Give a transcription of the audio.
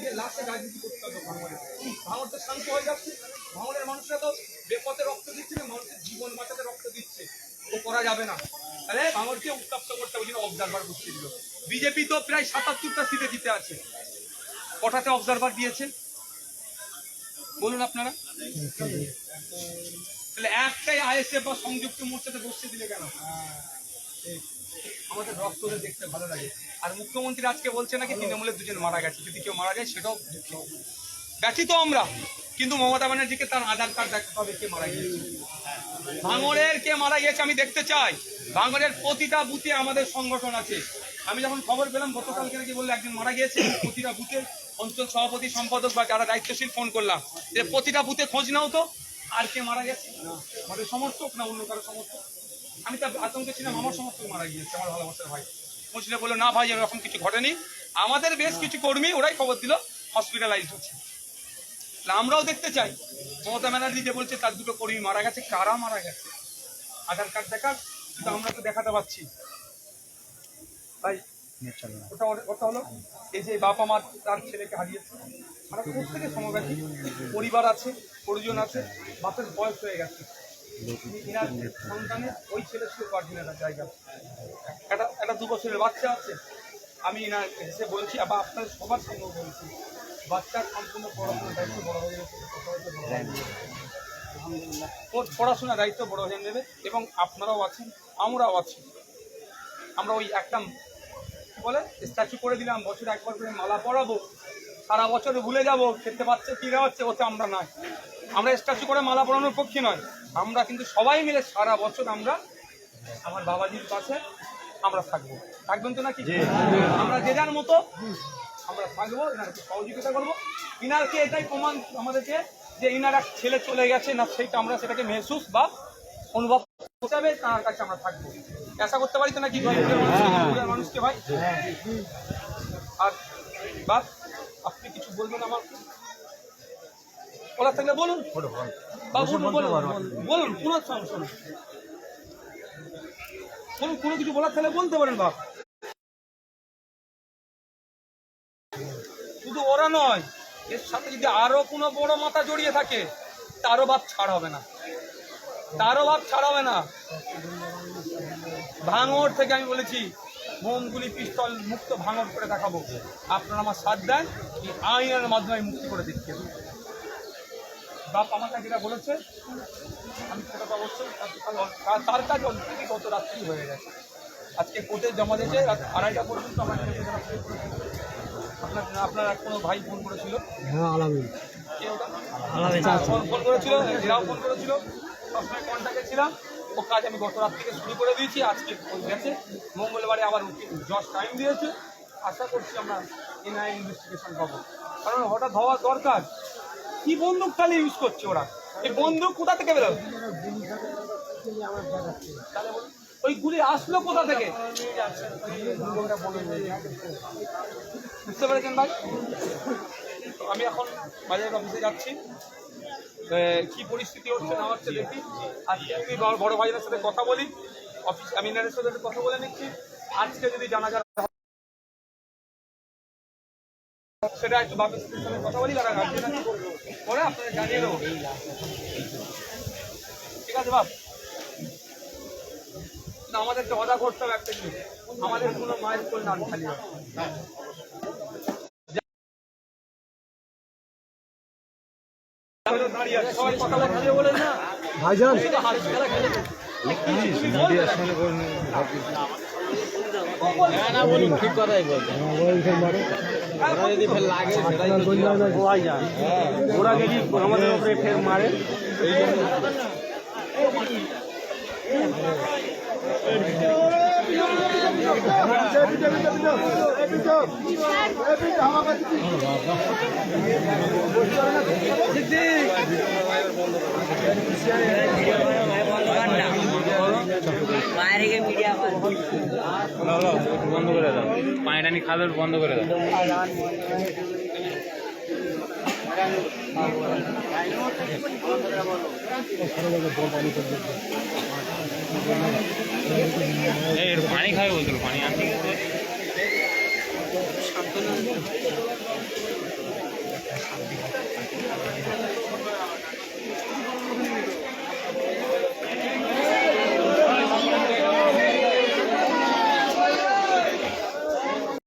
যে লাশে রাজনীতি করতে হবে ভাঙড়ে। ভাঙড় তো শান্ত হয়ে যাচ্ছে, ভাঙড়ের মানুষরা তো বেপথে রক্ত দিচ্ছে না, মানুষের জীবন বাঁচাতে রক্ত দিচ্ছে, ও করা যাবে না। তাহলে ভাঙড়কে উত্তপ্ত করতে ওই জন্য অবজারভার বসিয়ে দিল। বিজেপি তো প্রায় ৭৭টা সিটে জিতে আছে, কটাতে অবজারভার দিয়েছে বলুন আপনারা? তাহলে একটাই আইএসএফ বা সংযুক্ত মোর্চাতে বসিয়ে দিলে কেন? আমাদের রক্ত দেখতে ভালো লাগে। আর মুখ্যমন্ত্রী আজকে বলছে নাকি তৃণমূলের দুজন মারা গেছে, যদি কেউ মারা যায় সেটাও ব্যথিত আমরা, কিন্তু মমতা ব্যানার্জিকে তার আধার কার্ড দেখতে হবে কে মারা গিয়েছে। ভাঙড়ের কে মারা গিয়েছে আমি দেখতে চাই। ভাঙড়ের প্রতিটা বুথে আমাদের সংগঠন আছে। আমি যখন খবর পেলাম গতকালকে নাকি বললে একজন মারা গিয়েছে, প্রতিটা বুথে অঞ্চল সভাপতি সম্পাদক বা যারা দায়িত্বশীল ফোন করলাম যে প্রতিটা বুথে খোঁজ নাও তো আর কে মারা গেছে, আমাদের সমর্থক না অন্য কারো সমর্থক। আমি তো আতঙ্কে ছিলাম আমার সমর্থক মারা গিয়েছে, আমার ভালোবাসার ভাই। মুসলে বললো না ভাই এরকম কিছু ঘটেনি, আমাদের বেশ কিছু কর্মী ওরাই খবর দিল হসপিটালাইজড হচ্ছে। আমরাও দেখতে চাই মমতা ব্যানার্জি যে বলছে তার দুটো কর্মী মারা গেছে, কারা মারা গেছে আধার কার্ড দেখার, কিন্তু আমরা তো দেখাতে পাচ্ছি। তাই ওটা হলো এই যে বাবা মা তার ছেলেকে হারিয়েছে, আমরা প্রত্যেকে সমব্যথী, পরিবার আছে, পরিজন আছে, বাপের বয়স হয়ে গেছে, সন্তানের ওই ছেলে ছিল পার্টিনার জায়গা, একটা 2 বছরের বাচ্চা আছে। আমি না এসে বলছি আবার আপনাদের সবার সঙ্গে বলছি, বাচ্চার সম্পূর্ণ পড়াশোনার দায়িত্ব বড় হয়ে গেছে, পড়াশোনার দায়িত্ব বড় হয়ে নেবে, এবং আপনারাও আছেন আমরাও আছি। আমরা ওই একটা বলে স্ট্যাচু করে দিলাম, বছরে একবার করে মালা পরাবো, সারা বছর ভুলে যাবো, খেতে পাচ্ছে কি হচ্ছে, ওতে আমরা নয়। আমরা স্ট্যাচু করে মালা পরানোর পক্ষে নয়, আমরা কিন্তু সবাই মিলে সারা বছর আমরা আমার বাবাজির কাছে আমরা থাকবো। থাকবেন তো নাকি? আমরা যে যার মতো আমরা থাকবো, এনারকে সহযোগিতা করবো। ইনারকে এটাই প্রমাণ আমাদেরকে যে ইনার এক ছেলে চলে গেছে না, সেইটা আমরা সেটাকে মেহসুস বা অনুভব হিসাবে তার কাছে আমরা থাকবো। আশা করতে পারি তো নাকি মানুষকে ভাই? আর বাস আপনি কিছু বলবেন আমার বলার থাকলে বলুন, বলুন কোনো সমস্যা নেই, বলুন কোনো কিছু বলার থাকলে বলতে পারেন বাপ। শুধু ওরা নয়, এর সাথে যদি আরো কোনো বড় মাথা জড়িয়ে থাকে তারও বাপ ছাড় হবে না, তারও বাপ ছাড় হবে না। ভাঙড় থেকে আমি বলেছি বোমগুলি পিস্তল মুক্ত ভাঙড় করে দেখাবো, আপনারা আমার সাথ দেন, এই আইনের মাধ্যমে মুক্তি করে দিচ্ছে। বাপ আমার কাছে যেটা বলেছে আমি সেটা তো অবশ্যই তার কাজ অলরেডি গত রাত্রি হয়ে গেছে, আজকে কোর্টে জমা দিয়েছে রাত 2:30 পর্যন্ত। আমার আপনার কোনো ভাই ফোন করেছিল, ফোন করেছিল, এরাও ফোন করেছিল, সবসময় কন্ট্যাক্টে ছিলাম। ও কাজ আমি গত রাত থেকে শুরু করে দিয়েছি, আজকে গেছে, মঙ্গলবারে আবার জজ টাইম দিয়েছে। আশা করছি আমরা এনআইএ ইনভেস্টিগেশন পাবো, কারণ হঠাৎ হওয়ার দরকার। কি বন্দুক খালি ইউজ করছে ওরা, এই বন্দুক কোথা থেকে বেরোয়? ওই গুলি আসলো কোথা থেকে বুঝতে পেরেছেন ভাই? আমি এখন বাজারের অফিসে যাচ্ছি, কি পরিস্থিতি হচ্ছে না হচ্ছে দেখি। আজকে আমি বড় ভাইয়ের সাথে কথা বলি, অফিস আমি ইনারের সাথে কথা বলে নিচ্ছি। আজকে যদি জানা যায় সেটা একটু বাপের সাথে কথা বলি, তারা পরে আপনাদের জানিয়ে দেবো, ঠিক আছে বাপ? আমাদেরকে অদা করতে হবে একটা জিনিস, আমাদের কোনো মায়ের কল্যাণ খালি হয়। সবাই কথা বলতে বলেন না ভাইজান, ঠিক কথাই বলছে। ওরা যদি আমাদের উপরে ফের মারে, বন্ধ করে দাও, পানিটানি খাবে বন্ধ করে দাও। পানি খাবে বলছিল, পানি আনতে